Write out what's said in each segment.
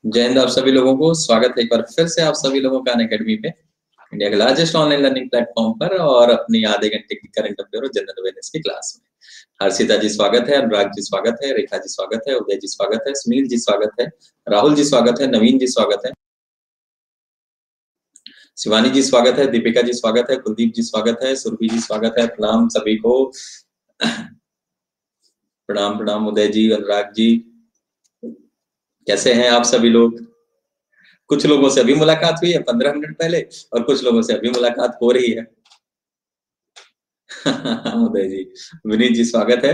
जय हिंद। आप सभी लोगों को स्वागत है एक बार फिर से आप सभी लोगों का अनअकैडमी पे, इंडिया के लार्जेस्ट ऑनलाइन लर्निंग प्लेटफॉर्म पर, और अपनी आधे घंटे की करंट अफेयर और जनरल अवेयरनेस की क्लास में। हर्षिता जी स्वागत है, अनुराग जी स्वागत है, रेखा जी स्वागत है, उदय जी स्वागत है, सुनील जी स्वागत है, राहुल जी स्वागत है, नवीन जी स्वागत है, शिवानी जी स्वागत है, दीपिका जी स्वागत है, कुलदीप जी स्वागत है, सुरभि जी स्वागत है। प्रणाम सभी को। प्रणाम प्रणाम उदय जी, अनुराग जी, कैसे हैं आप सभी लोग? कुछ लोगों से अभी मुलाकात हुई है 15 मिनट पहले, और कुछ लोगों से अभी मुलाकात हो रही है। उदय जी, विनीत जी स्वागत है,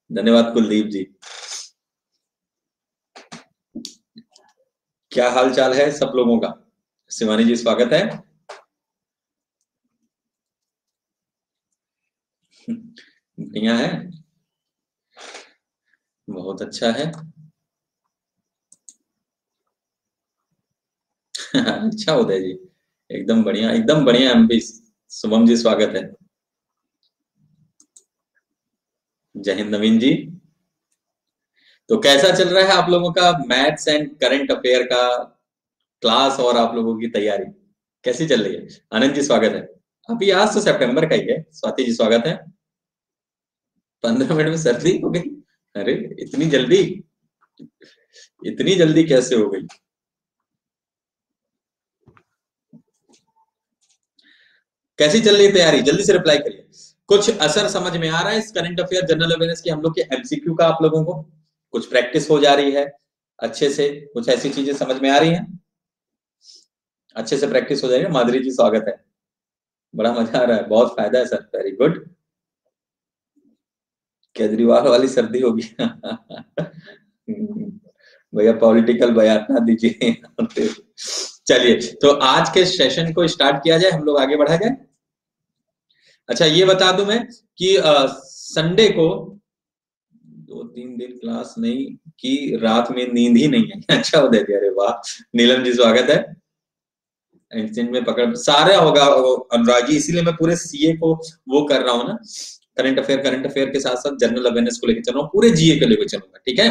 धन्यवाद। कुलदीप जी, क्या हाल चाल है सब लोगों का? शिवानी जी स्वागत है। बढ़िया है, बहुत अच्छा है। अच्छा उदय जी, एकदम बढ़िया, एकदम बढ़िया। एमपी शुभम जी स्वागत है। जय हिंद नवीन जी। तो कैसा चल रहा है आप लोगों का मैथ्स एंड करंट अफेयर का क्लास, और आप लोगों की तैयारी कैसी चल रही है? आनंद जी स्वागत है। अभी आज तो सितंबर का ही है। स्वाति जी स्वागत है। 15 मिनट में सर्दी हो गई? अरे, इतनी जल्दी, इतनी जल्दी कैसे हो गई? कैसी चल रही है तैयारी? जल्दी से रिप्लाई करिए। कुछ असर समझ में आ रहा है इस करंट अफेयर जनरल अवेयरनेस की, हम लोग के एमसीक्यू का? आप लोगों को कुछ प्रैक्टिस हो जा रही है अच्छे से? कुछ ऐसी चीजें समझ में आ रही हैं? अच्छे से प्रैक्टिस हो जाएगी। माधुरी जी स्वागत है, बड़ा मजा आ रहा है, बहुत फायदा है सर, वेरी गुड। केजरीवाल वाली सर्दी होगी। भैया पॉलिटिकल बयान ना दीजिए। चलिए, तो आज के सेशन को स्टार्ट किया जाए, हम लोग आगे बढ़ा जाए। अच्छा, ये बता दूं मैं कि संडे को 2-3 दिन क्लास नहीं की, रात में नींद ही नहीं आई। अच्छा उदय जी, अरे वाह। नीलम जी स्वागत है। इंस्टेंट में पकड़ सारा होगा अनुराग जी, इसीलिए मैं पूरे सीए को वो कर रहा हूँ ना। करंट अफेयर के साथ साथ जनरल अवेयरनेस को लेकर चल रहा हूँ, पूरे जीए को लेकर चलूंगा, ठीक है?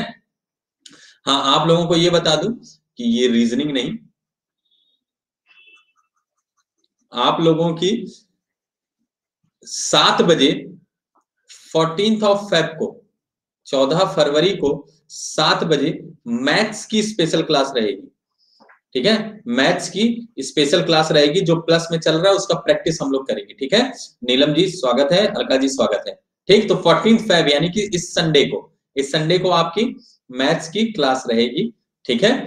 हाँ, आप लोगों को ये बता दूं कि ये रीजनिंग नहीं, आप लोगों की 7 बजे 14 फेब को, 14 फरवरी को 7 बजे मैथ्स की स्पेशल क्लास रहेगी। ठीक है, मैथ्स की स्पेशल क्लास रहेगी, जो प्लस में चल रहा है उसका प्रैक्टिस हम लोग करेंगे, ठीक है? नीलम जी स्वागत है, अलका जी स्वागत है। ठीक, तो 14 फेब यानी कि इस संडे को, इस संडे को आपकी मैथ्स की क्लास रहेगी, ठीक है?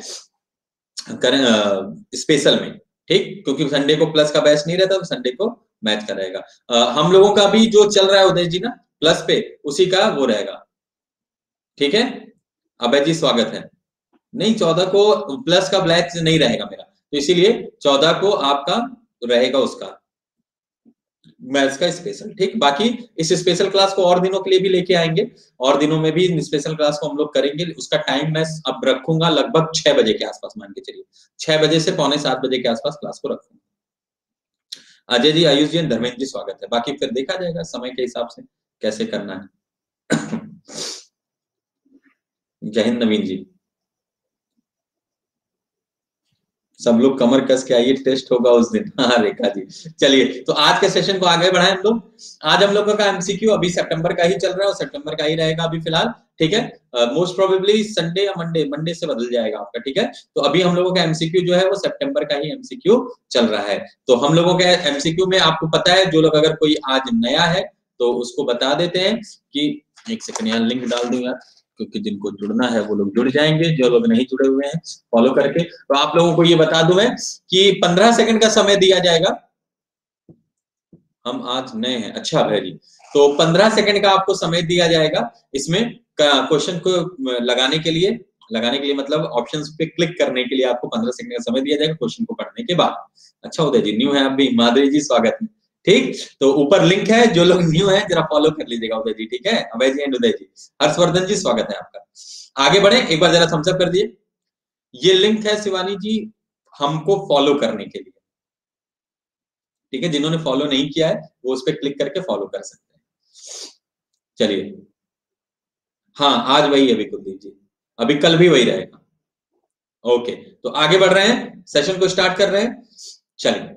स्पेशल में, ठीक, क्योंकि संडे को प्लस का बैच नहीं रहता, तो संडे को मैथ का रहेगा। हम लोगों का भी जो चल रहा है उदय जी ना, प्लस पे, उसी का वो रहेगा, ठीक है? अभय जी स्वागत है। नहीं, 14 को प्लस का बैच नहीं रहेगा मेरा, तो इसीलिए 14 को आपका रहेगा उसका मैथ्स का स्पेशल। ठीक, बाकी इस स्पेशल क्लास को और दिनों के लिए भी लेके आएंगे, और दिनों में भी स्पेशल क्लास को हम लोग करेंगे। उसका टाइम मैं अब रखूंगा लगभग 6 बजे के आसपास, मान के चलिए 6 बजे से पौने 7 बजे के आसपास क्लास को रखूंगा। अजय जी, आयुष जी, धर्मेंद्र जी स्वागत है। बाकी फिर देखा जाएगा समय के हिसाब से कैसे करना है। जय हिंद नवीन जी। सब लोग कमर कस के आइए, टेस्ट होगा उस दिन। हाँ रेखा जी। चलिए, तो आज के सेशन को आगे बढ़ाएं हम लोग। आज हम लोगों का एमसीक्यू अभी सितंबर का ही चल रहा है, और सितंबर का ही रहेगा अभी फिलहाल, ठीक है? मोस्ट प्रोबेबली संडे या मंडे, मंडे से बदल जाएगा आपका, ठीक है? तो अभी हम लोगों का एमसीक्यू जो है वो सितंबर का ही एमसीक्यू चल रहा है। तो हम लोगों के एमसीक्यू में आपको पता है, जो लोग अगर कोई आज नया है तो उसको बता देते हैं कि, एक सेकंड यहाँ लिंक डाल दूं यार, क्योंकि जिनको जुड़ना है वो लोग जुड़ जाएंगे, जो लोग नहीं जुड़े हुए हैं फॉलो करके। तो आप लोगों को ये बता दूं मैं कि 15 सेकंड का समय दिया जाएगा। हम आज नए हैं, अच्छा भाई जी। तो 15 सेकंड का आपको समय दिया जाएगा इसमें क्वेश्चन को लगाने के लिए मतलब ऑप्शंस पे क्लिक करने के लिए आपको 15 सेकंड का समय दिया जाएगा क्वेश्चन को पढ़ने के बाद। अच्छा उदय जी न्यू है आप भी, माधुरी जी स्वागत है। ठीक, तो ऊपर लिंक है, जो लोग न्यू है जरा फॉलो कर लीजिएगा उदय जी, ठीक है? अभय जी एंड उदय जी। हर्षवर्धन जी स्वागत है आपका। आगे बढ़े, एक बार जरा थम्स अप कर दिए। ये लिंक है शिवानी जी हमको फॉलो करने के लिए, ठीक है? जिन्होंने फॉलो नहीं किया है वो उस पर क्लिक करके फॉलो कर सकते हैं। चलिए, हाँ आज वही है अभी कुलदीप जी, अभी कल भी वही रहेगा। ओके, तो आगे बढ़ रहे हैं, सेशन को स्टार्ट कर रहे हैं। चलिए,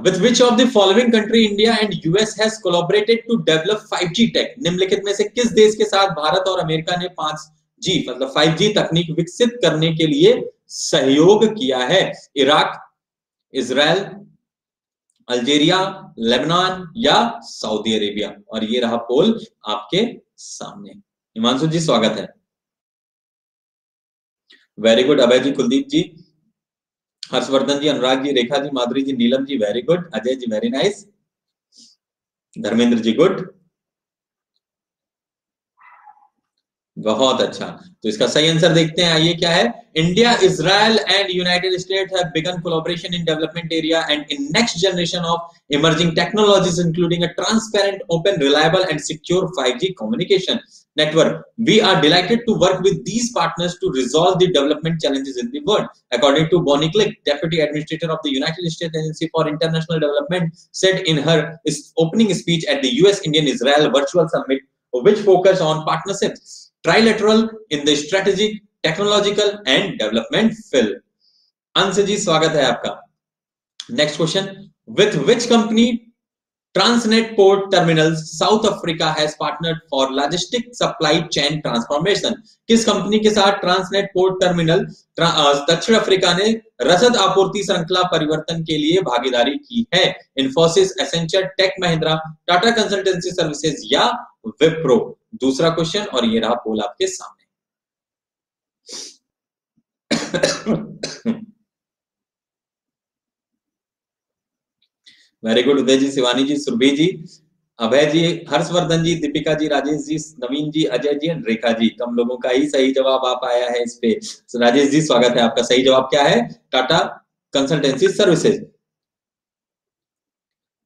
with which of the following country India and US has collaborated to develop 5G tech? निम्नलिखित में से किस देश के साथ भारत और अमेरिका ने 5G मतलब 5G तकनीक विकसित करने के लिए सहयोग किया है? इराक, इजराइल, अल्जीरिया, लेबनान या सऊदी अरेबिया? और ये रहा पोल आपके सामने। हिमांशु जी स्वागत है। वेरी गुड अभय जी, कुलदीप जी, हर्षवर्धन जी, अनुराग जी, रेखा जी, माधुरी जी, Neelam ji very good, Ajay ji very nice, Dharmendra जी गुड, बहुत अच्छा। तो इसका सही आंसर देखते हैं, आइए क्या है। India, Israel and United states have begun collaboration in development area and in next generation of emerging technologies including a transparent, open, reliable and secure 5G communication network. We are delighted to work with these partners to resolve the development challenges in the world. According to Bonnie Glick, Deputy Administrator of the United States Agency for International Development, said in her opening speech at the US-Indian-Israel Virtual Summit, which focused on partnerships trilateral in the strategic, technological and development field. अंश जी स्वागत है आपका। Next question, with which company Transnet Port Terminals South Africa has partnered for logistic supply chain transformation? किस company के साथ Transnet port terminal दक्षिण Africa ने रसद आपूर्ति श्रृंखला परिवर्तन के लिए भागीदारी की है? Infosys, Accenture, Tech Mahindra, Tata Consultancy Services या विप्रो? दूसरा क्वेश्चन, और ये रहा पोल आपके सामने। Very good Uday ji, Shivani ji, Surabhi ji, Abhay ji, Harshvardhan ji, Deepika ji, Rajesh ji, Naveen ji, Ajay ji and Rekha ji. कम लोगों का ही सही जवाब आ पाया है इस पे। राजेश जी स्वागत है आपका। सही जवाब क्या है? Tata Consultancy services.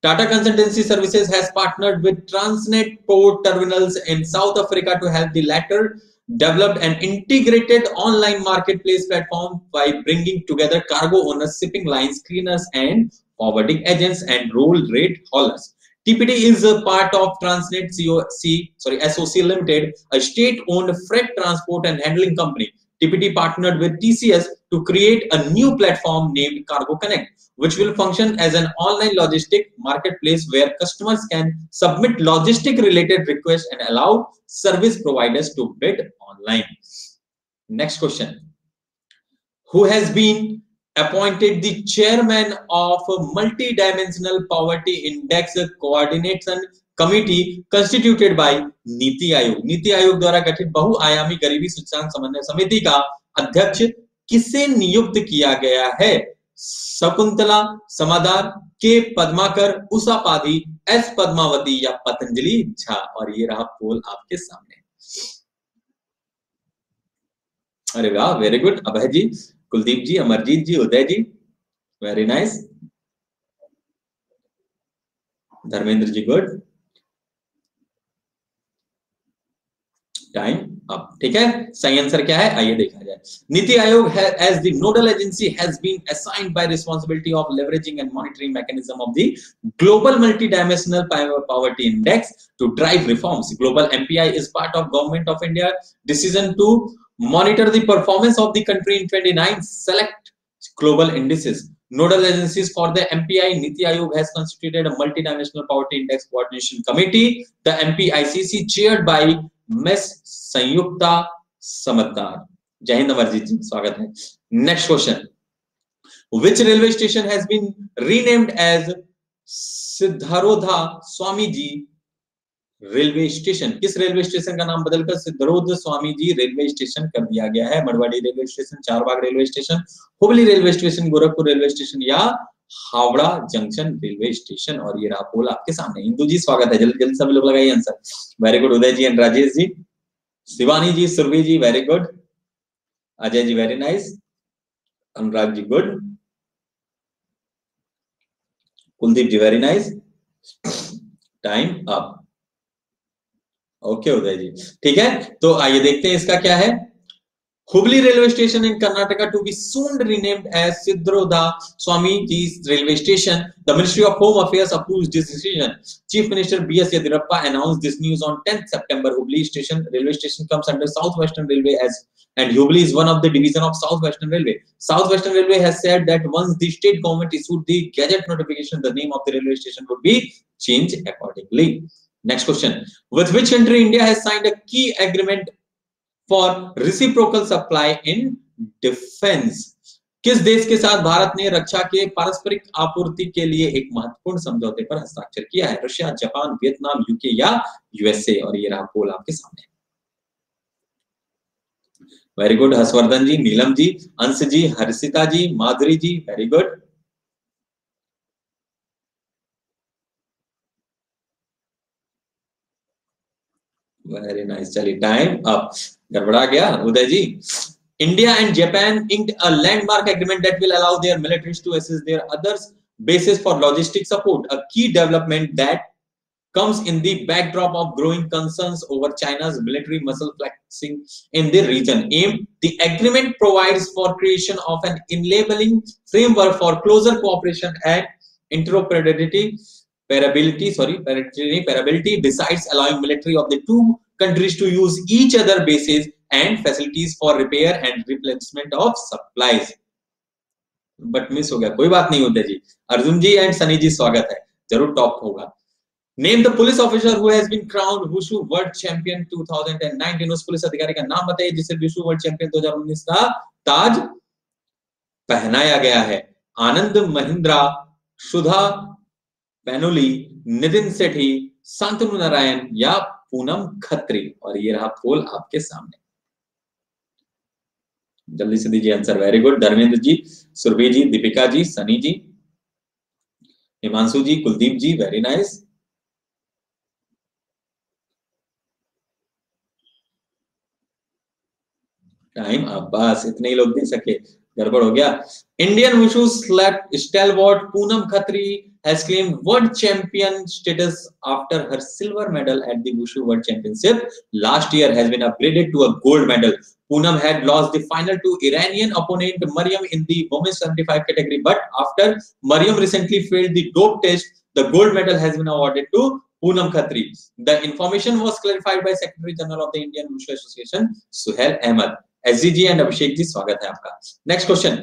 Tata Consultancy Services has partnered with Transnet Port Terminals in South Africa to help the latter develop an integrated online marketplace platform by bringing together cargo owners, shipping lines, cleaners, and forwarding agents and roll rate haulers. TPT is a part of Transnet SOC Limited, a state-owned freight transport and handling company. TPT partnered with TCS to create a new platform named Cargo Connect, which will function as an online logistic marketplace where customers can submit logistic related requests and allow service providers to bid online. Next question. Who has been appointed the chairman of a multi-dimensional poverty index coordination committee constituted by NITI Aayog? NITI Aayog द्वारा गठित बहुआयामी गरीबी सूचकांक समन्वय समिति का अध्यक्ष किसे नियुक्त किया गया है? शकुंतला समादार, के पद्माकर, उषा पाधी, एस पद्मावती या पतंजलि झा? और ये रहा पोल आपके सामने। अरे वाह, वेरी गुड अभय जी, कुलदीप जी, अमरजीत जी, उदय जी, वेरी नाइस, धर्मेंद्र जी गुड। टाइम अब, ठीक है। सही आंसर क्या है, आइए देखा जाए। NITI Aayog as the nodal agency has been assigned by responsibility of leveraging and monitoring mechanism of the global multidimensional poverty index to drive reforms. Global MPI is part of Government of India decision to monitor the performance of the country in 29 select global indices. Nodal agencies for the MPI, Niti Aayog has constituted a multidimensional poverty index coordination committee, the MPICC, chaired by miss Sanyukta Samaddar. जय हिंद अमरजीत जी, स्वागत है। Next question, which railway station has been renamed as Siddharoodha Swami ji railway station? किस railway station का नाम बदलकर सिद्धारोध स्वामी ji railway station कर दिया गया है? Marwari railway station, Charbagh railway station, Hubli railway station, Gorakhpur railway station या हावड़ा जंक्शन रेलवे स्टेशन? और ये रहा पोल आपके सामने। इंदु जी स्वागत है, जल्दी जल्दी सब लोग लगाइए answer. Very good Uday ji and Rajesh ji, Shivani ji, Surabhi ji very good, Ajay ji very nice, Anurag ji good, Kuldeep ji very nice. Time up. Okay Uday ji, ठीक है। तो आइए देखते हैं इसका क्या है। Hubli railway station in Karnataka to be soon renamed as Siddhartha Swamiji's railway station. The Ministry of Home Affairs approves this decision. Chief Minister B.S. Yediyurappa announced this news on 10th September. Hubli station railway station comes under South Western Railway and Hubli is one of the division of South Western Railway. South Western Railway has said that once the state government issued the gazette notification, the name of the railway station would be changed accordingly. Next question. With which country India has signed a key agreement for reciprocal supply in defense? किस देश के साथ भारत ने रक्षा के पारस्परिक आपूर्ति के लिए एक महत्वपूर्ण समझौते पर हस्ताक्षर किया है? रशिया, जापान, वियतनाम, यूके या यूएसए? और ये रहा पोल आपके सामने। वेरी गुड हर्षवर्धन जी, नीलम जी, अंश जी, हर्षिता जी, Madhuri ji, very good. Very nice. चलिए टाइम अप। गड़बड़ा गया उदय जी। India and Japan inked a landmark agreement that will allow their militaries to assist their others bases for logistic support, a key development that comes in the backdrop of growing concerns over China's military muscle flexing in the region. The agreement provides for creation of an enabling framework for closer cooperation and interoperability, besides allowing military of the two countries to use each other bases and facilities for repair and replacement of supplies. But miss हो गया, कोई बात नहीं उदय जी। अर्जुन जी and Sunny जी स्वागत है, जरूर top होगा। Name the police officer who has been crowned Wushu World Champion 2019. उस पुलिस अधिकारी का नाम बताइए जिसे विश्व वर्ल्ड चैंपियन 2019 का ताज पहनाया गया है। आनंद महिंद्रा, सुधा पैनुली, नितिन सेठी, शांतनु नारायण या पूनम खत्री? और ये रहा पोल आपके सामने। जल्दी से दीजिए answer. Very good. Dharmendra ji, Surabhi ji, Deepika ji, Sunny ji, Himanshu ji, Kuldeep ji, very nice. Time अब बस इतने ही लोग दे सके, गड़बड़ हो गया। Indian wushu stalwart Poonam Khatri has claimed world champion status after her silver medal at the Wushu World Championship last year has been upgraded to a gold medal. Poonam had lost the final to Iranian opponent Mariam in the women's 75 category, but after Mariam recently failed the dope test, the gold medal has been awarded to Poonam Khatri. The information was clarified by Secretary General of the Indian Wushu Association, Suhail Ahmed. SGG and Abhishek ji, स्वागत है आपका। Next question.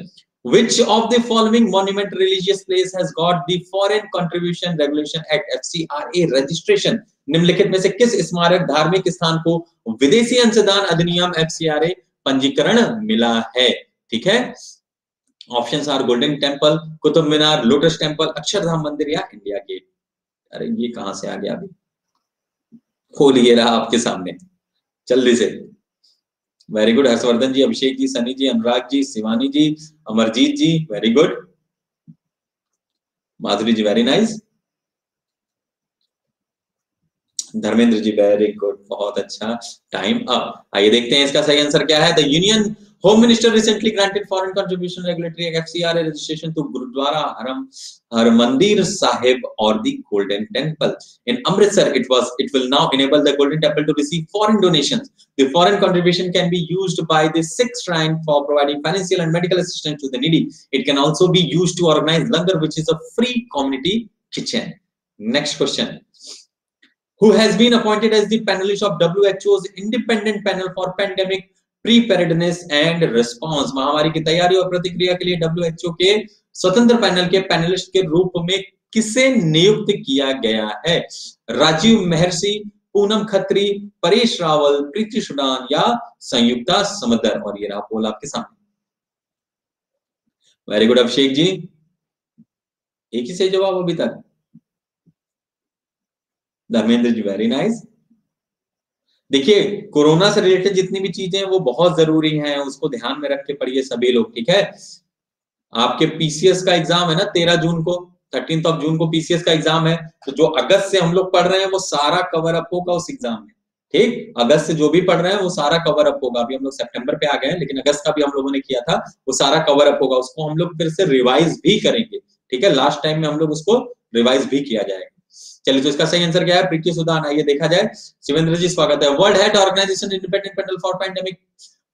Which of the following monument religious place has got the Foreign Contribution Regulation Act (FCRA) registration? निम्नलिखित में से किस स्मारक धार्मिक स्थान को विदेशी अंशदान अधिनियम (FCRA) पंजीकरण मिला है? ठीक है, options are Golden Temple, Qutub Minar, Lotus Temple, Akshardham Mandir या इंडिया गेट। अरे ये कहां से आ गया अभी, खोलिए रहा आपके सामने जल्दी से। वेरी गुड हर्षवर्धन जी, अभिषेक जी, सनी जी, अनुराग जी, शिवानी जी, अमरजीत जी, वेरी गुड। माधुरी ji, very nice. Dharmendra ji, very good, बहुत अच्छा। Time up. आइए देखते हैं इसका सही आंसर क्या है। The union Home Minister recently granted Foreign Contribution Regulatory Act (FCRA) registration to Gurudwara Harmandir Sahib or the Golden Temple in Amritsar. It will now enable the Golden Temple to receive foreign donations. The foreign contribution can be used by the Sikh shrine for providing financial and medical assistance to the needy. It can also be used to organize langar, which is a free community kitchen. Next question. Who has been appointed as the panelist of WHO's independent panel for pandemic preparedness and response? महामारी की तैयारी और प्रतिक्रिया के लिए WHO के स्वतंत्र panel के पैनलिस्ट के रूप में किसे नियुक्त किया गया है? राजीव महर्षि, पूनम खत्री, परेश रावल, प्रीति सुडान या संयुक्ता समदर? और ये रहा पोल आपके सामने। वेरी गुड अभिषेक जी, एक ही सही जवाब अभी तक। Dharmendra ji, very nice. देखिए कोरोना से रिलेटेड जितनी भी चीजें हैं वो बहुत जरूरी हैं, उसको ध्यान में रख के पढ़िए सभी लोग, ठीक है। आपके पीसीएस का एग्जाम है ना 13 जून को, 13 जून को पीसीएस का एग्जाम है, तो जो अगस्त से हम लोग पढ़ रहे हैं वो सारा कवर अप होगा उस एग्जाम में, ठीक। अगस्त से जो भी पढ़ रहे हैं वो सारा कवर अप होगा। अभी हम लोग सितंबर पे आ गए हैं, लेकिन अगस्त का भी हम लोगों ने किया था, वो सारा कवर अप होगा। उसको हम लोग फिर से रिवाइज भी करेंगे, ठीक है। लास्ट टाइम में हम लोग उसको रिवाइज भी किया जाएगा। चलिए तो इसका सही आंसर क्या है? प्रीति सुदान। आइए देखा जाए। शिवेंद्र जी स्वागत है। World Health Organization Independent Panel for Pandemic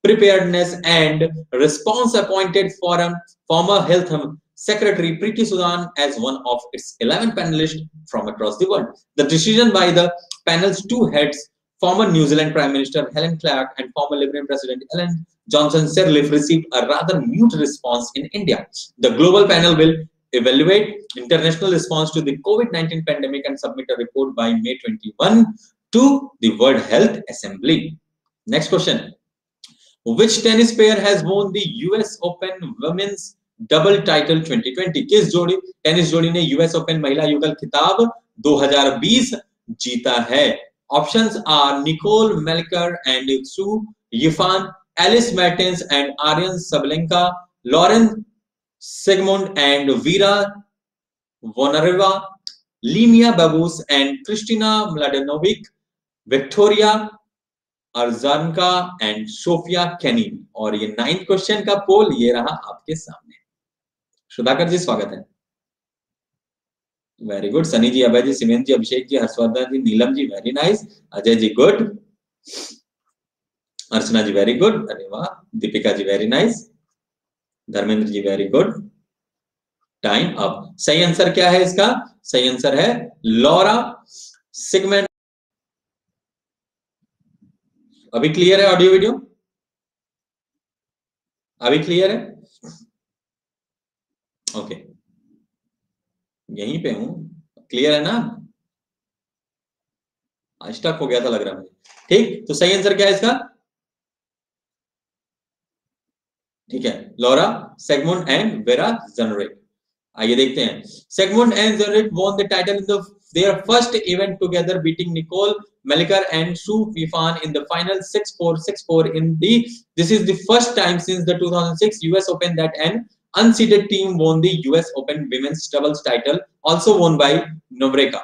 preparedness and response appointed former health secretary Preeti Sudan as one of its 11 panelists from across the world. The decision by the panel's two heads, former New Zealand Prime Minister Helen Clark and former Liberal President Ellen Johnson Sirleaf, received a rather mute response in India. The global panel will evaluate international response to the COVID-19 pandemic and submit a report by May 21 to the World Health Assembly. Next question. Which tennis player has won the US Open Women's Double Title 2020? किस tennis जोड़ी ने US Open महिला युगल खिताब 2020 जीता है? Options are Nicole Melker and Xu Yifan, Alice Mertens and Aryan Sabalenka, Lauren Sigmund and Vera Zvonareva, Limia Babus and Kristina Mladenovic, Victoria Azarenka and Sofia Kenin. और ये 9th क्वेश्चन का पोल ये रहा आपके सामने. सुधाकर जी स्वागत है. Very good. Sunny ji, Abhay ji, Simant ji, Abhishek ji, Harshvardhan ji, Neelam ji, very nice. Ajay ji good. Archana ji very good. अरे वाह. Deepika ji very nice. Dharmendra ji very good. Time up. सही आंसर क्या है इसका? सही आंसर है लॉरा सिगमेंट. अभी क्लियर है ऑडियो वीडियो? अभी क्लियर है? ओके, यहीं पे हूं. क्लियर है ना? स्टक हो गया था लग रहा है मुझे. ठीक, तो सही आंसर क्या है इसका? ठीक है, Laura Siegemund and Vera Zvonareva. आइए देखते हैं. Siegemund and Zvonareva won the title in their first event together, beating Nicole Melker and Xu Yifan in the final 6-4, 6-4 this is the first time since the 2006 US Open that an unseeded team won the US Open women's doubles title, also won by Novreca.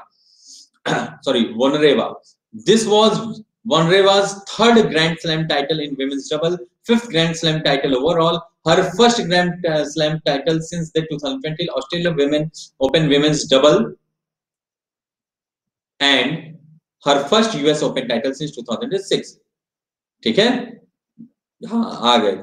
Zvonareva. This was Zvonarev's third Grand Slam title in women's double, 5th Grand Slam title overall, her first Grand Slam title since the 2020 Australia Women's Open women's double, and her first US Open title since 2006. ठीक है? हाँ, आ गए.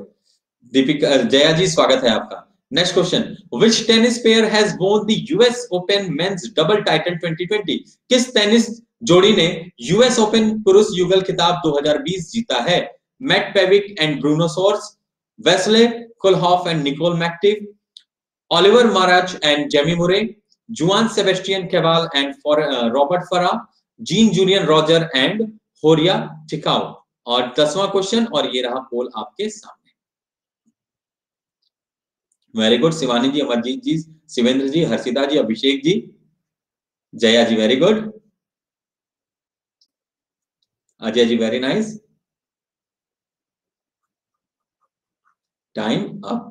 दीपिका, जया जी स्वागत है आपका. Next question. Which tennis player has won the US Open men's double title 2020? किस tennis जोड़ी ने US Open पुरुष युगल खिताब 2020 जीता है? Mate Pavic and Bruno Soares, Wesley Koolhof and Nikola Mektic, Oliver Marach and Jamie Murray, Juan Sebastian Cabal and Robert Farah, Jean Julien Rojer and Horia Tecau. और 10वां question, और ये रहा पोल आपके सामने. Very good. Shivani ji, Amarjeet ji, Shivendra ji, Harshita ji, Abhishek ji, Jaya ji very good. Ajay ji very nice. Time up.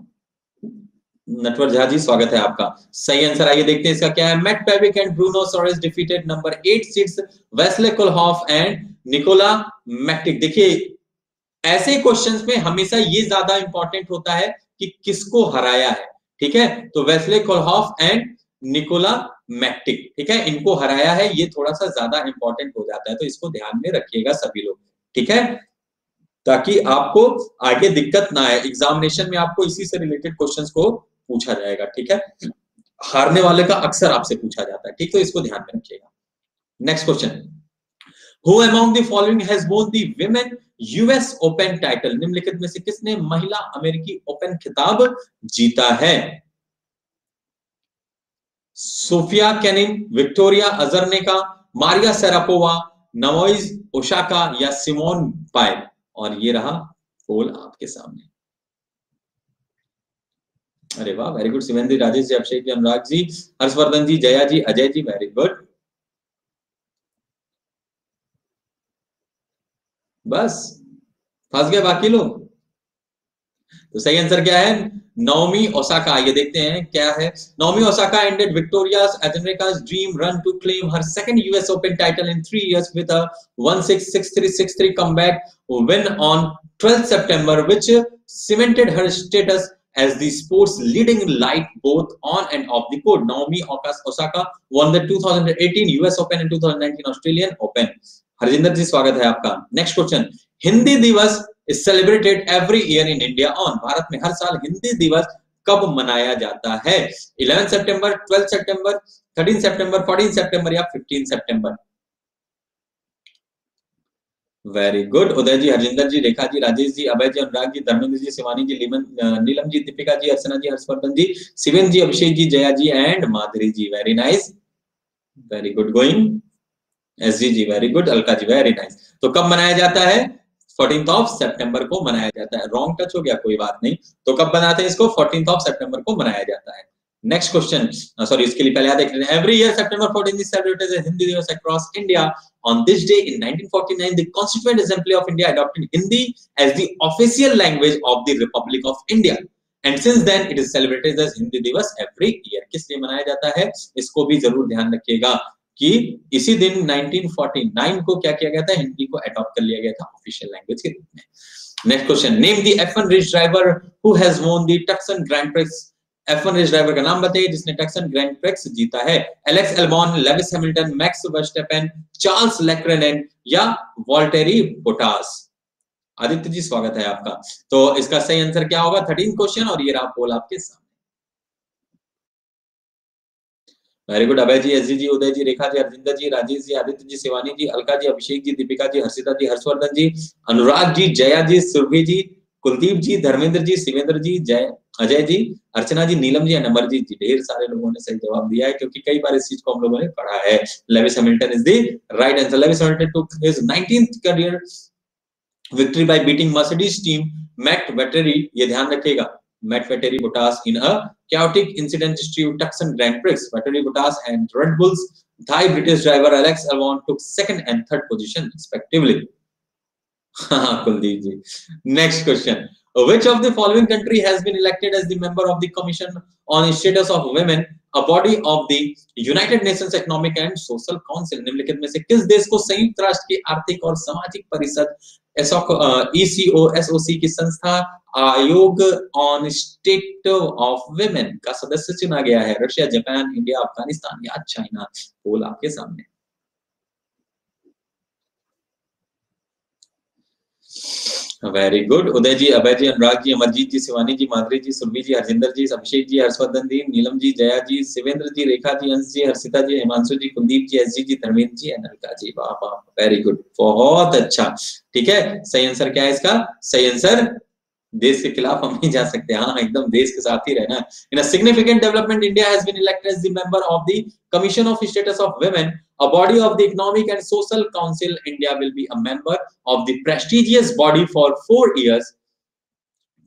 Natwar Jha ji स्वागत है आपका. सही आंसर आइए देखते हैं इसका क्या है. Mate Pavic and Bruno Soares defeated number 8 seeds Wesley Koolhof and Nikola Mektic. देखिए, ऐसे क्वेश्चंस में हमेशा ये ज्यादा इंपॉर्टेंट होता है कि किसको हराया है. ठीक है, तो Wesley Koolhof and Nikola Mektic, ठीक है, इनको हराया है. ये थोड़ा सा ज्यादा इंपॉर्टेंट हो जाता है, तो इसको ध्यान में रखिएगा सभी लोग. ठीक है, ताकि आपको आगे दिक्कत ना आए. एग्जामिनेशन में आपको इसी से रिलेटेड क्वेश्चंस को पूछा जाएगा. ठीक है, हारने वाले का अक्सर आपसे पूछा जाता है. ठीक, तो इसको ध्यान में रखिएगा. Next question. Who among the following has won the women US Open title? निम्नलिखित में से किसने महिला अमेरिकी ओपन खिताब जीता है? Sofia Kenin, Victoria Azarenka, Maria Sharapova, Naomi Osaka या सिमोन बाइल. और ये रहा पोल आपके सामने. अरे वाह, very good. Shivendra, Rajesh ji, Abhishek ji, Anurag ji, Harshvardhan ji, Jaya ji, Ajay ji, very good. बस फंस गए बाकी लोग. तो सही आंसर क्या है? Naomi Osaka. ये देखते हैं क्या है. Naomi Osaka ended Victoria Azarenka's dream run to claim her second US Open title in 3 years with a 1-6, 6-3, 6-3 comeback win on 12th September, which cemented her status as the sport's leading light both on and off the court. Naomi Osaka won the 2018 US Open and 2019 Australian Open. Harjinder ji स्वागत है आपका. Next question. Hindi Diwas is celebrated every year in India on, Bharat में हर साल हिंदी दिवस कब मनाया जाता है? 11 सितंबर, 12 सितंबर, 13 सितंबर, 14 सितंबर या 15 सितंबर? Very good. Uday ji, Harjinder ji, Rekha ji, Rajesh ji, Abhay ji, Anurag ji, Dharmendra ji, Shivani ji, Neelam ji, Deepika ji, Archana ji, Harshvardhan ji, Shiven ji, Abhishek ji, Jaya ji and Madhuri ji. Very nice, very good going. S ji, very good. Alka ji, very nice. तो कब मनाया जाता है? 14th ऑफ सितंबर को मनाया जाता है। रॉन्ग टच हो गया, कोई बात नहीं। तो कब बनाते हैं इसको? 14th ऑफ सितंबर को मनाया जाता है। नेक्स्ट क्वेश्चन, सॉरी, इसके लिए पहले याद देख लेते हैं। Every year September 14 is celebrated as Hindi Divas across India. On this day in 1949, the Constituent Assembly of India adopted Hindi as the official language of the Republic of India. And since then, it is celebrated as Hindi Divas every year. किस लिए मनाया जाता है? इसको भी जरूर ध्यान रखिएगा कि इसी दिन 1949 को क्या किया गया था? हिंदी को अडॉप्ट कर लिया गया था ऑफिशियल लैंग्वेज के रूप में। Next question, name the F1 race driver who has won the Tuscan Grand Prix. F1 race driver का नाम बताइए जिसने टक्सन ग्रैंड प्रिक्स जीता है। Alex Albon, Lewis Hamilton, Max Verstappen, Charles Leclerc या वॉल्टेरी बोटास? आदित्य जी, स्वागत है आपका। तो इसका सही आंसर क्या होगा? 13 क्वेश्चन, और ये रहा पोल आपके सामने। Very good. Abhay ji, S ji, Uday ji, Rekha ji, Harjinder ji, Rajesh ji, Aditya ji, Shivani ji, Alka ji, Abhishek ji, Deepika ji, Harshita ji, Harshvardhan ji, Anurag ji, Jaya ji, Surabhi ji, Kuldeep ji, Dharmendra ji, Shivendra ji, Ajay ji, Archana ji, Neelam ji, Amarjeet ji. ढेर सारे लोगों ने सही जवाब दिया है क्योंकि कई बार इस चीज को हम लोगों ने पढ़ा है। Lewis Hamilton is the right answer. Lewis Hamilton took his 19th career victory by beating Mercedes team Matt Vettori, ये ध्यान रखिएगा, Matt Vettori Bottas in a chaotic incident to Tucson Grand Prix. Vettori Bottas and Red Bull's Thai British driver Alex Albon took second and third position respectively. Kuldeep ji. Next question. Which of the following country has been elected as the member of the Commission on Status of Women, a body of the United Nations Economic and Social Council? निम्नलिखित में से किस देश को संयुक्त राष्ट्र की आर्थिक और सामाजिक परिषद ECOSOC की संस्था आयोग ऑन स्टेट ऑफ विमेन का सदस्य चुना गया है? रशिया, जापान, इंडिया, अफगानिस्तान या चाइना? पोल आपके सामने। Very good. Uday ji, Abhay ji, Anurag ji, Amarjeet ji, Shivani ji, Madhuri ji, Surabhi ji, Harjinder ji, Abhishek ji, Harshvardhan ji, Neelam ji, Jaya ji, Shivendra ji, Rekha ji, Ansh ji, Harshita ji, Himanshu ji, Kuldeep ji, S ji, Dharmendra ji, Analka ji. वाह वाह, वेरी गुड, बहुत अच्छा। ठीक है, सही आंसर क्या है इसका? सही आंसर, देश के खिलाफ हम नहीं जा सकते। हाँ, एकदम देश के साथ ही रहना। In a significant development, India has been elected as the member of the commission of status of women, a body of the Economic and Social Council. India will be a member of the prestigious body for 4 years,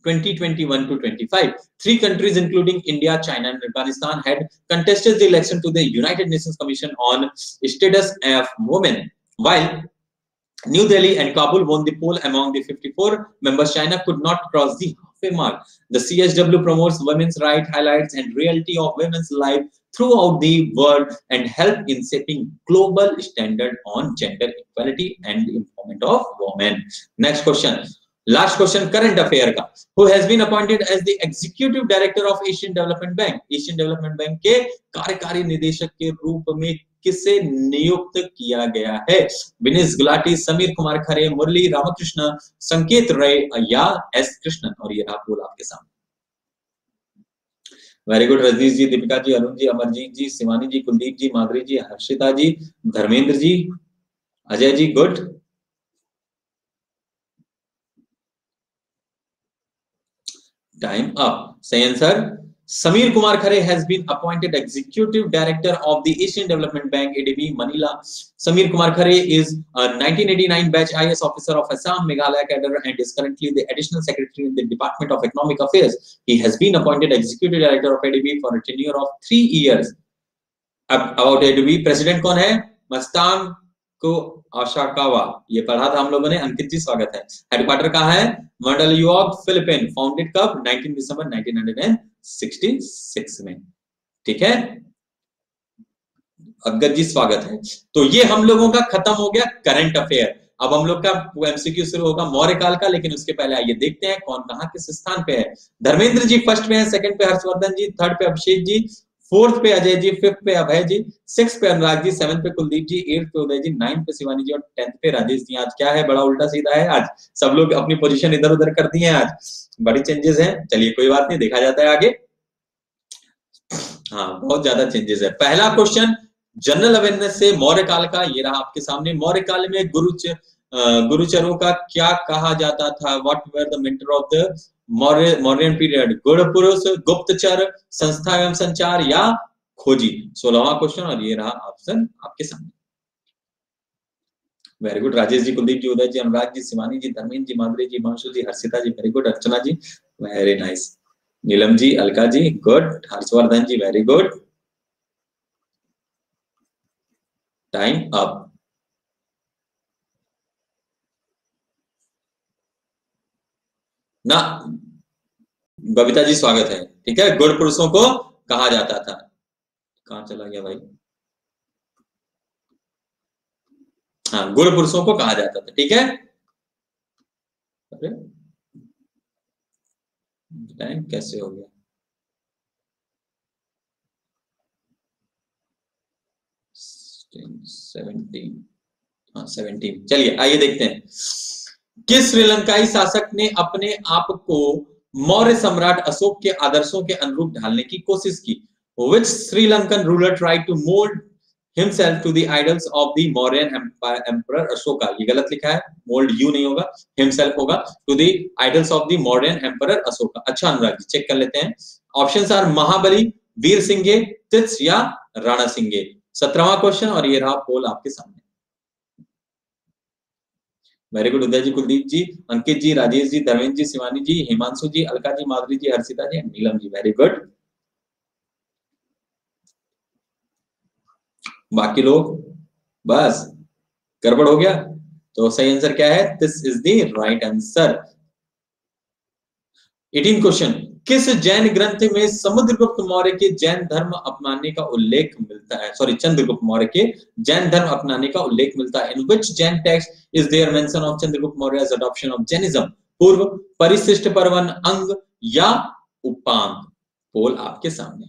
2021 to 25. 3 countries including India, China and Afghanistan had contested the election to the United Nations Commission on Status of Women. While New Delhi and Kabul won the poll among the 54 members, China could not cross the halfway mark. The CSW promotes women's rights, highlights and reality of women's life throughout the world and help in shaping global standard on gender equality and the empowerment of women. Next question, last question, current affair का, who has been appointed as the executive director of Asian Development Bank? Asian Development Bank के कार्यकारी निदेशक के रूप में किसे नियुक्त किया गया है? विनीश गुलाटी, समीर कुमार खरे, मुरली रामकृष्ण, संकेत राय या एस कृष्णन? और ये रहा पोल आपके सामने। Very good. Rajneesh ji, Deepika ji, Arun ji, Amarjeet ji, Shivani ji, Kuldeep ji, Madhuri ji, Harshita ji, Dharmendra ji, Ajay ji, good. Time up. सही answer, Samir Kumar Khare has been appointed Executive Director of the Asian Development Bank ADB Manila. Samir Kumar Khare is a 1989 batch IS officer of Assam Meghalaya cadre and is currently the Additional Secretary in the Department of Economic Affairs. He has been appointed Executive Director of ADB for a tenure of 3 years. About ADB, President कौन है? मस्तान को आशाकावा, ये पढ़ा था हम लोगों ने। अंकित जी, स्वागत है। हेडक्वार्टर कहाँ है? मंडलयुओग, फिलीपीन। फाउंडेड कब? 19 दिसंबर 1966 में। ठीक है, अग्गत जी, स्वागत है। तो ये हम लोगों का खत्म हो गया करंट अफेयर। अब हम लोग का एमसीक्यू शुरू होगा मौर्य काल का, लेकिन उसके पहले आइए देखते हैं कौन कहां किस स्थान पे है। धर्मेंद्र जी फर्स्ट पे है, सेकंड पे हर्षवर्धन जी, थर्ड पे अभिषेक जी, 4th पे अजय जी, 5th पे अभय जी, 6th पे अनुराग जी, 7th पे कुलदीप जी, 8th पे उदय जी, 9th पे शिवानी जी और 10th पे राजेश जी। आज क्या है, बड़ा उल्टा सीधा है आज, सब लोग अपनी पोजीशन इधर उधर कर दिए हैं आज, बड़ी चेंजेस हैं। चलिए कोई बात नहीं, देखा जाता है आगे। हाँ बहुत ज्यादा चेंजेस है। पहला क्वेश्चन जनरल अवेयरनेस से, मौर्य काल का, ये रहा आपके सामने। मौर्य काल में गुरुचरों का क्या कहा जाता था? What were the mentor of the Mauryan period? गुरु पुरुष, गुप्तचर, संस्था एवं संचार या खोजी? 16वां क्वेश्चन और ये रहा ऑप्शन आपके सामने। वेरी गुड राजेश जी, कुलदीप जी, उदय जी, अनुराग जी, शिवानी जी, धर्मेंद्र जी, माधुरी जी, Himanshu ji, Harshita ji, very good. Archana ji very nice, Neelam ji, Alka जी गुड, हर्षवर्धन जी वेरी गुड। Time up. ना बबीता जी स्वागत है, ठीक है। गुण पुरुषों को कहा जाता था, कहां चला गया भाई? हाँ गुण पुरुषों को कहा जाता था, ठीक है। टाइम कैसे हो गया? 17, हाँ 17। चलिए आइए देखते हैं, किस श्रीलंकाई शासक ने अपने आप को मौर्य सम्राट अशोक के आदर्शों के अनुरूप ढालने की कोशिश की? Which Sri Lankan ruler tried to mold himself to the idols of the Mauryan emperor Ashoka? ये गलत लिखा है, mold you नहीं होगा, himself होगा, to the idols of the Mauryan emperor Ashoka। अच्छा अनुराग जी चेक कर लेते हैं। ऑप्शंस आर महाबली, वीर सिंघे, तित्स या राणा सिंघे। 17वां क्वेश्चन और ये रहा पोल आपके सामने। वेरी गुड उदय जी, कुलदीप जी, अंकित जी, राजेश जी, धर्मेंद्र जी, शिवानी जी, हिमांशु जी, अलका जी, माधुरी जी, हर्षिता जी, नीलम जी, वेरी गुड। बाकी लोग बस गड़बड़ हो गया, तो सही आंसर क्या है? This is the right answer. 18 question, किस जैन ग्रंथ में समुद्रगुप्त मौर्य के जैन धर्म अपनाने का उल्लेख मिलता है? सॉरी, चंद्रगुप्त मौर्य के जैन धर्म अपनाने का उल्लेख मिलता है। In which Jain text is there mention of Chandragupta Maurya adoption of Jainism? पूर्व, परिशिष्ट पर्वन, अंग या उपांग? पोल आपके सामने।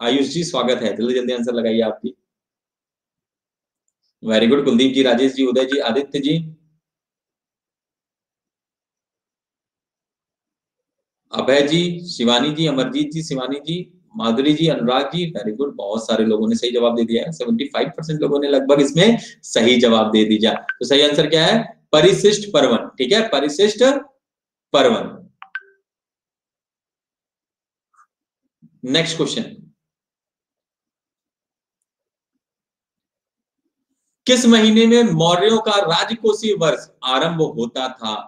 आयुष जी स्वागत है, जल्दी जल्दी आंसर लगाइए आप भी। वेरी गुड कुलदीप जी, राजेश जी, उदय जी, आदित्य जी, अभय जी, शिवानी जी, अमरजीत जी, शिवानी जी, माधुरी जी, अनुराग जी, वेरी गुड। बहुत सारे लोगों ने सही जवाब दे दिया है, 75% लोगों ने लगभग इसमें सही जवाब दे दिया। तो सही आंसर क्या है? परिशिष्ट पर्वन, ठीक है, परिशिष्ट पर्वन। नेक्स्ट क्वेश्चन, किस महीने में मौर्यों का राजकोषीय वर्ष आरंभ होता था?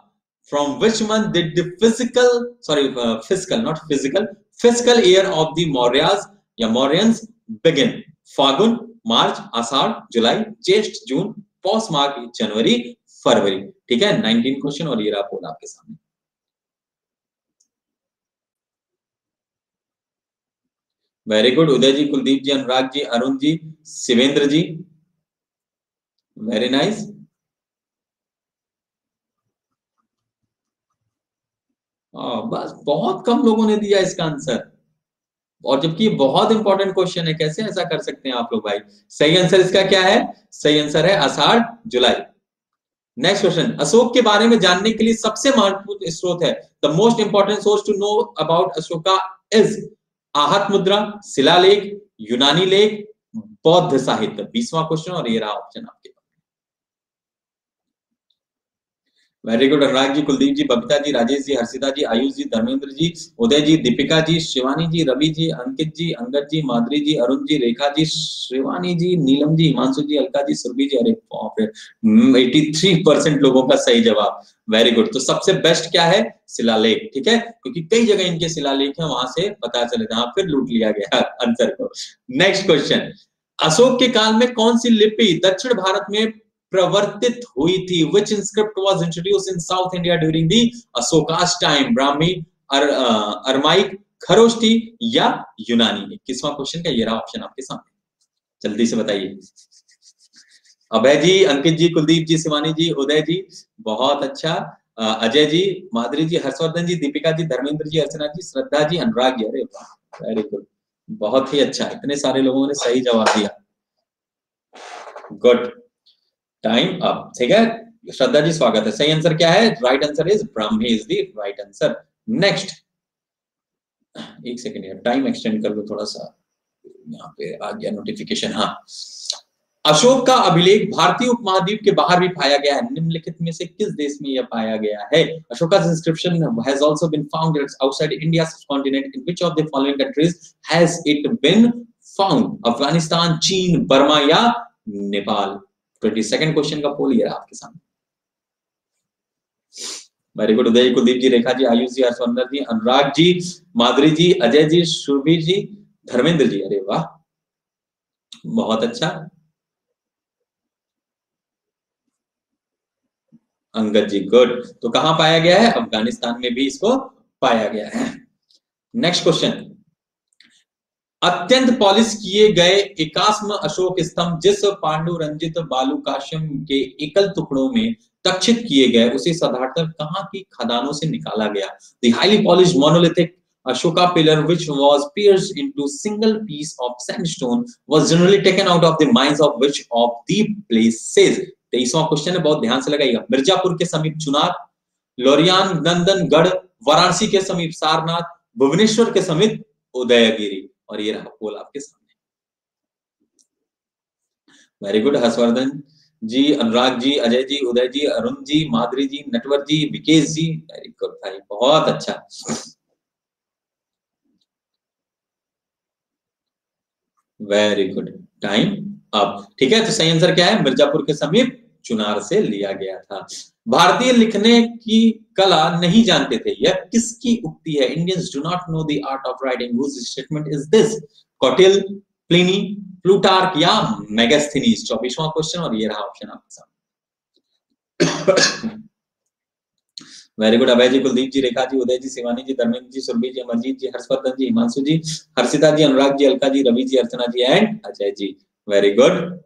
From which month did the physical not physical physical year of the Mauryas या मौर्यंस बिगिन? फागुन, मार्च, आषाढ़, जुलाई, ज्येष्ठ, जून, पौष माघ, जनवरी, फरवरी, ठीक है। 19 क्वेश्चन और ये रहा पोल आपके सामने। वेरी गुड उदय जी, कुलदीप जी, अनुराग जी, अरुण जी, शिवेंद्र जी, वेरी नाइस। बस बहुत कम लोगों ने दिया इसका आंसर, और जबकि बहुत इंपॉर्टेंट क्वेश्चन है, कैसे ऐसा कर सकते हैं आप लोग भाई? सही आंसर इसका क्या है? सही आंसर है आषाढ़, जुलाई। नेक्स्ट क्वेश्चन, अशोक के बारे में जानने के लिए सबसे महत्वपूर्ण स्रोत है। The most important source to know about Ashoka is आहत मुद्रा, शिलालेख, यूनानी लेख, बौद्ध साहित्य। 20वां क्वेश्चन और ये रहा ऑप्शन आपके। वेरी गुड अनुराग जी, कुलदीप जी, बबीता जी, राजेश जी, हर्षिता जी, आयुष जी, धर्मेंद्र जी, उदय जी, दीपिका जी, शिवानी जी, रवि जी, अंकित जी, अंगद जी, माधुरी जी, अरुण जी, रेखा जी, शिवानी जी, नीलम जी, हिमांशु जी, अलका जी, सुरभि जी। अरे बाप रे, 83% लोगों का सही जवाब। Very good. तो सबसे बेस्ट क्या है? शिलालेख, ठीक है, क्योंकि कई जगह इनके शिलालेख है, वहां से पता चले, जहां फिर लूट लिया गया आंसर को। नेक्स्ट क्वेश्चन, अशोक के काल में कौन सी लिपि दक्षिण भारत में प्रवर्तित हुई थी? Which script was introduced in South India during the Ashoka's time? Brahmi, Aramaic, Kharosthi या यूनानी? 21वां क्वेश्चन का ये रहा ऑप्शन आपके सामने, जल्दी से बताइए। अभय जी, अंकित जी, कुलदीप जी, शिवानी जी, उदय जी, बहुत अच्छा, अजय जी, माधुरी जी, हर्षवर्धन जी, दीपिका जी, धर्मेंद्र जी, अर्चना जी, श्रद्धा जी, अनुराग जी। अरे वाह, वेरी गुड। बहुत ही अच्छा, इतने सारे लोगों ने सही जवाब दिया, गुड। टाइम अप, ठीक है। श्रद्धा जी स्वागत है। सही आंसर क्या है? Right answer is Brahmi is the right answer. Next, एक सेकेंड यार, टाइम एक्सटेंड कर लो थोड़ा सा, यहाँ पे आ गया नोटिफिकेशन। हाँ, अशोक का अभिलेख भारतीय उपमहाद्वीप के बाहर भी पाया गया है, निम्नलिखित में से किस देश में यह पाया गया है? Ashoka's inscription has also been found outside India's subcontinent. In which of the following countries has it been found? Afghanistan, चीन, बर्मा या नेपाल? 22nd क्वेश्चन का पोल ये रहा आपके सामने। वेरी गुड, उदय, कुलदीप जी, रेखा जी, आयुष जी, हर्षवर्धन जी, अनुराग जी, माधुरी जी, अजय जी, सुरभि जी, धर्मेंद्र जी, अरे वाह, बहुत अच्छा। अंगद जी, गुड। तो कहां पाया गया है? अफगानिस्तान में भी इसको पाया गया है। नेक्स्ट क्वेश्चन, अत्यंत पॉलिश किए गए एकास्म अशोक स्तंभ जिस पांडुरंजित बालुकाश्यम के एकल टुकड़ों में तक्षित किए गए, उसे साधारणतः कहां की खदानों से निकाला गया? The highly polished monolithic Ashoka pillar, which was pierced into single piece of sandstone, was generally taken out of the mines of which of the places? 23वां क्वेश्चन है, बहुत ध्यान से लगाइएगा। मिर्जापुर के समीप चुनार, लोरियान नंदनगढ़, वाराणसी के समीप सारनाथ, भुवनेश्वर के समीप उदयगिरी। और ये रहा पोल आपके सामने। वेरी गुड, हर्षवर्धन जी, अनुराग जी, अजय जी, उदय जी, अरुण जी, माधुरी जी, नटवर जी, विकेश जी, वेरी गुड भाई, बहुत अच्छा। वेरी गुड, टाइम अप, ठीक है। तो सही आंसर क्या है? मिर्जापुर के समीप चुनार से लिया गया था। भारतीय लिखने की कला नहीं जानते थे, यह किसकी उक्ति है? Indians do not know the art of writing, whose statement is this? Kautilya, Pliny, Plutarch या मेगास्थनीज? 24वां क्वेश्चन, और ये रहा ऑप्शन आपके सामने। Very good, Abhay ji, Kuldeep ji, Rekha ji, Uday ji, Shivani ji, Dharmendra ji, Surabhi ji, Amarjeet ji, Harshvardhan ji, Himanshu ji, Harshita ji, Anurag ji, Alka ji, Ravi ji, Archana ji and Ajay ji. Very good,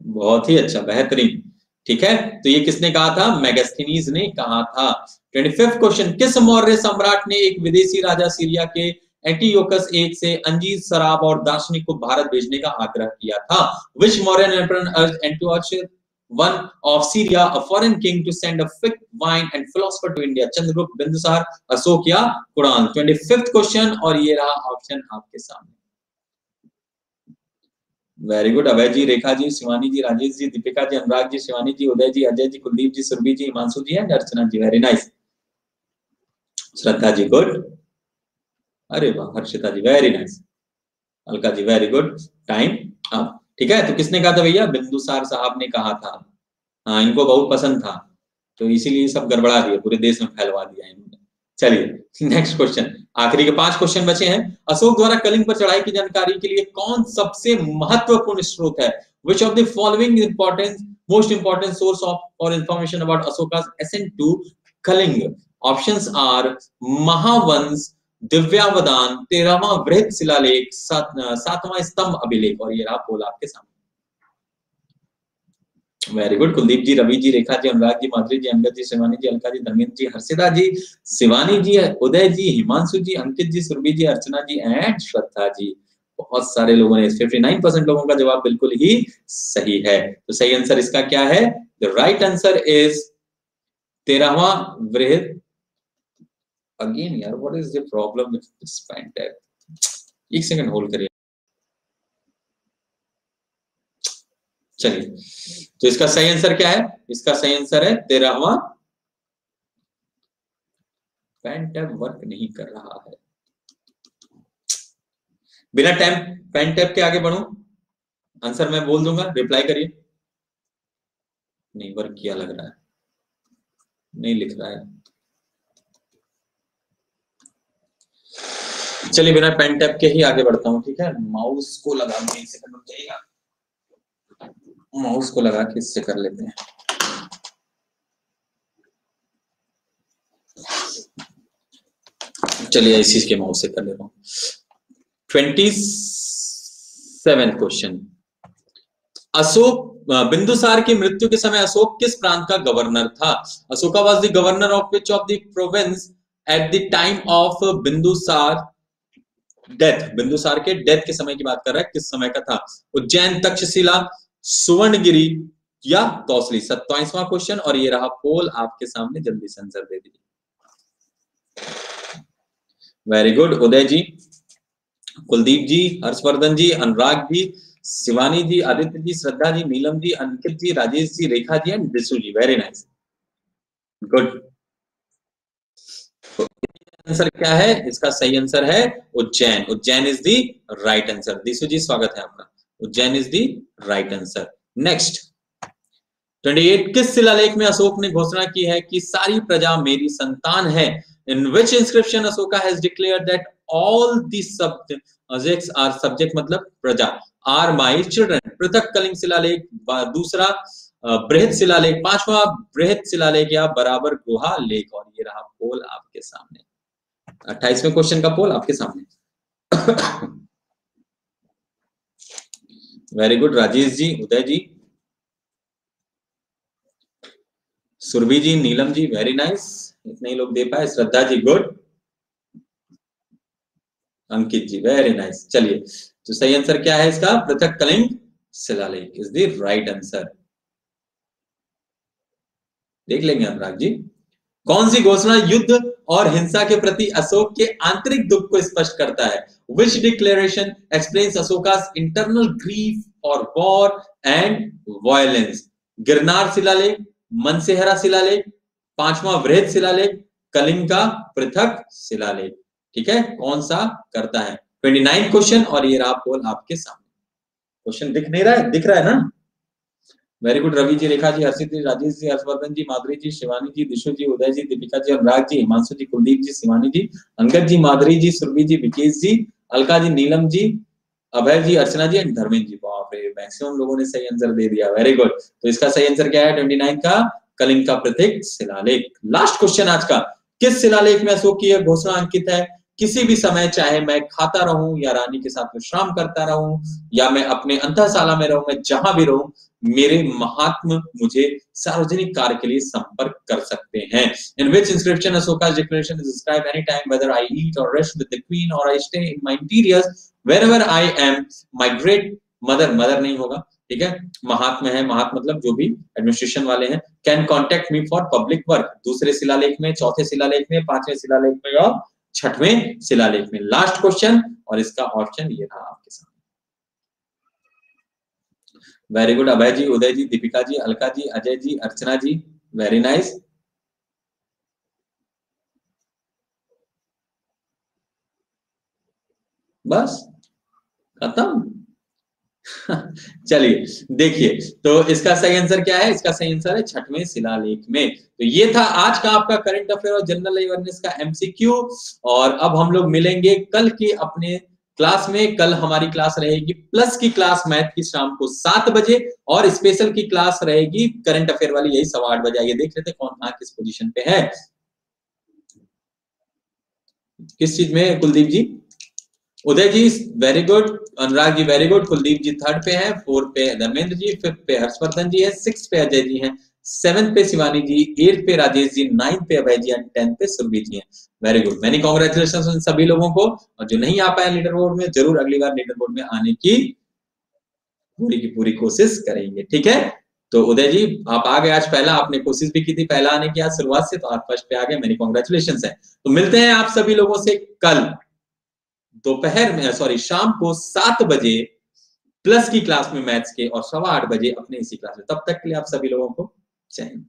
बहुत ही अच्छा, बेहतरीन, ठीक है। तो ये किसने कहा था? मेगास्थनीज ने कहा था। 25th क्वेश्चन, किस मौर्य सम्राट ने एक विदेशी राजा सीरिया के एंटीयोकस एक से अंजीर, शराब और दार्शनिक को भारत भेजने का आग्रह किया था? Which Mauryan emperor urged Antiochus one of Syria, a foreign king, to send a fig, wine and philosopher to India? Chandragupta, Bindusara, Ashoka या कुरान? 25th क्वेश्चन, और ये रहा ऑप्शन आपके सामने। Very good, Abhay ji, Rekha ji, Shivani ji, Rajesh ji, Deepika ji, Anurag ji, Shivani ji, Uday ji, Ajay ji, Kuldeep ji, Surabhi ji, Himanshu ji and Archana ji. Very nice. Shraddha ji, good. अरे वाह, Harshita ji, very nice. Alka ji, very good. Time up, ठीक है। तो किसने कहा था भैया? बिंदुसार साहब ने कहा था। हाँ, इनको बहुत पसंद था, तो इसीलिए सब गड़बड़ा दिया, पूरे देश में फैलवा दिया इन्होंने। चलिए नेक्स्ट क्वेश्चन, आखिरी के 5 क्वेश्चन बचे हैं। अशोक द्वारा कलिंग पर चढ़ाई की जानकारी के लिए कौन सबसे महत्वपूर्ण स्रोत है? Which of the following most important source of for information about अशोका's ascent to Kalinga? Options are Mahavamsa, Divyavadana, 13वां बृहत शिलालेख, 7वां स्तंभ अभिलेख। और ये रहा पोल आपके सामने। Very good, Kuldeep ji, Ravi ji, Rekha ji, Anurag ji, Madhuri ji, Angad ji, Shivani ji, Alka ji, Dharmendra ji, Harshita ji, Shivani ji, Uday ji, Himanshu ji, Ankit ji, Surabhi ji, Archana ji and Shraddha ji. बहुत सारे लोगों ने, 59% लोगों का जवाब बिल्कुल ही सही है। तो सही आंसर इसका क्या है? द राइट आंसर इज 13वां बृहत। अगेन यार, what is the problem with this pen tab? एक सेकंड होल्ड करिए। चलिए, तो इसका सही आंसर क्या है? इसका सही आंसर है 13वां। पेन टैब वर्क नहीं कर रहा है। बिना पेन टैब के आगे बढ़ूं? आंसर मैं बोल दूंगा, रिप्लाई करिए। नहीं वर्क किया लग रहा है, नहीं लिख रहा है। चलिए, बिना पेन टैब के ही आगे बढ़ता हूं, ठीक है। माउस को लगा के इससे कर जाएगा, माउस को लगा के इससे कर लेते हैं। चलिए, इसी के माउस से कर लेता हूं। 27 क्वेश्चन, अशोक बिंदुसार की मृत्यु के समय अशोक किस प्रांत का गवर्नर था? Ashoka was the governor of which of the province at the time of Bindusara death, Bindusara के डेथ के समय की बात कर रहा है, किस समय का था? उज्जैन, तक्षशिला, सुवर्णगिरी या तौसली। 27वां क्वेश्चन, और ये रहा पोल आपके सामने, जल्दी से आंसर दे दीजिए। Very good, Uday ji, Kuldeep ji, Harshvardhan ji, Anurag ji, Shivani ji, Aditya ji, Shraddha ji, Neelam ji, Ankit ji, Rajesh ji, Rekha ji and Dishu ji. Very nice, good. Answer क्या है? इसका सही आंसर है Ujjain. Ujjain is the right answer. Dishu ji, स्वागत है आपका। Ujjain is the right answer. Next 28, किस शिलालेख में अशोक ने घोषणा की है कि सारी प्रजा मेरी संतान है? In which inscription Ashoka has declared that all the subjects are, subject मतलब प्रजा, आर माई चिल्ड्रन? पृथक कलिंग शिलालेख, दूसरा बृहद शिलालेख, पांचवा बृहद शिलालेख या बराबर गुहा लेख। और ये रहा पोल आपके सामने, 28वें क्वेश्चन का पोल आपके सामने। वेरी गुड, राजेश जी, उदय जी, सुरभि जी, नीलम जी, वेरी नाइस, इतने ही लोग दे पाए। श्रद्धा जी, गुड। अंकित जी, वेरी नाइस। चलिए, तो सही आंसर क्या है इसका? पृथक कलिंग शिलालेख इज द राइट आंसर। देख लेंगे अनुराग जी। कौन सी घोषणा युद्ध और हिंसा के प्रति अशोक के आंतरिक दुख को स्पष्ट करता है? Which declaration explains Ashoka's internal grief for war and violence? Girnar शिलालेख, मनसेहरा शिलालेख, पांचवा वृहद शिलालेख, कलिंग का पृथक शिलालेख। ठीक है, कौन सा करता है? 29 क्वेश्चन, और ये रहा पोल आपके सामने। क्वेश्चन दिख नहीं रहा है? दिख रहा है ना? Very good, Ravi ji, Rekha ji, Harshit ji, Rajesh ji, Harshvardhan ji, Madhuri ji, Shivani ji, Dishu ji, Uday ji, Deepika ji, Anurag ji, Himanshu ji, Kuldeep ji, Shivani ji, Angad ji, Madhuri ji, Surabhi ji, Vikesh ji, Alka ji, Neelam ji, Abhay ji, Archana ji and Dharmendra ji. बाप रे, मैक्सिमम लोगों ने सही आंसर दे दिया। Very good. तो इसका सही आंसर क्या है? 29 का कलिंग का पृथक शिलालेख। लास्ट क्वेश्चन आज का, किस शिलालेख में अशोक की यह घोषणा अंकित है? किसी भी समय, चाहे मैं खाता रहूं या रानी के साथ विश्राम करता रहूं या मैं अपने अंतःशाला में रहूं, मैं जहां भी रहूं, मेरे महात्मा मुझे सार्वजनिक कार्य के लिए संपर्क कर सकते हैं। In which inscription Ashoka's declaration is described anytime whether I eat or rest with the queen or I stay in my interiors wherever I am, my great mother, mother नहीं होगा, ठीक है, महात्मा है, महात्मा मतलब जो भी एडमिनिस्ट्रेशन वाले हैं, can contact me for public work. दूसरे शिलालेख में, चौथे शिलालेख में, पांचवें शिलालेख में और छठवें शिलालेख में। लास्ट क्वेश्चन, और इसका ऑप्शन ये रहा आपके सामने। वेरी गुड, अभय जी, उदय जी, दीपिका जी, अलका जी, अजय जी, अर्चना जी, वेरी नाइस। बस खत्म। चलिए देखिए, तो इसका सही आंसर क्या है? इसका सही आंसर है छठवें शिलालेख में। तो ये था आज का आपका करंट अफेयर और जनरल अवेयरनेस का एमसीक्यू। और अब हम लोग मिलेंगे कल के अपने क्लास में। कल हमारी क्लास रहेगी प्लस की क्लास मैथ की, शाम को 7 बजे, और स्पेशल की क्लास रहेगी करंट अफेयर वाली, यही 8:15 बजे। आइए देख लेते कौन कहां किस पोजीशन पे है। किस चीज में कुलदीप जी? उदय जी very good, Anurag ji very good, Kuldeep जी 3rd पे है, 4th पे धर्मेंद्र जी, 5th पे हर्षवर्धन जी है, 6th पे अजय जी हैं, 7th पे शिवानी जी, 8th पे राजेश जी, 9th पे अभय जी एंड 10th पे सुरभि जी हैं। वेरी गुड, मैनी कांग्रेचुलेशंस उन सभी लोगों को। और जो नहीं आ पाए लीडर बोर्ड में, जरूर अगली बार लीडर बोर्ड में आने की पूरी की पूरी कोशिश करेंगे। ठीक है, तो उदय जी आप आ गए आज, पहला आपने कोशिश भी की थी पहला आने की आज शुरुआत से, तो आप फर्स्ट पे आ गए, मेरी कांग्रेचुलेशंस है। तो मिलते हैं आप सभी लोगों से कल दोपहर में, सॉरी शाम को 7 बजे प्लस की क्लास में मैथ्स के, और 8:15 बजे अपने इसी क्लास में। तब तक के लिए आप सभी लोगों को जय हिंद।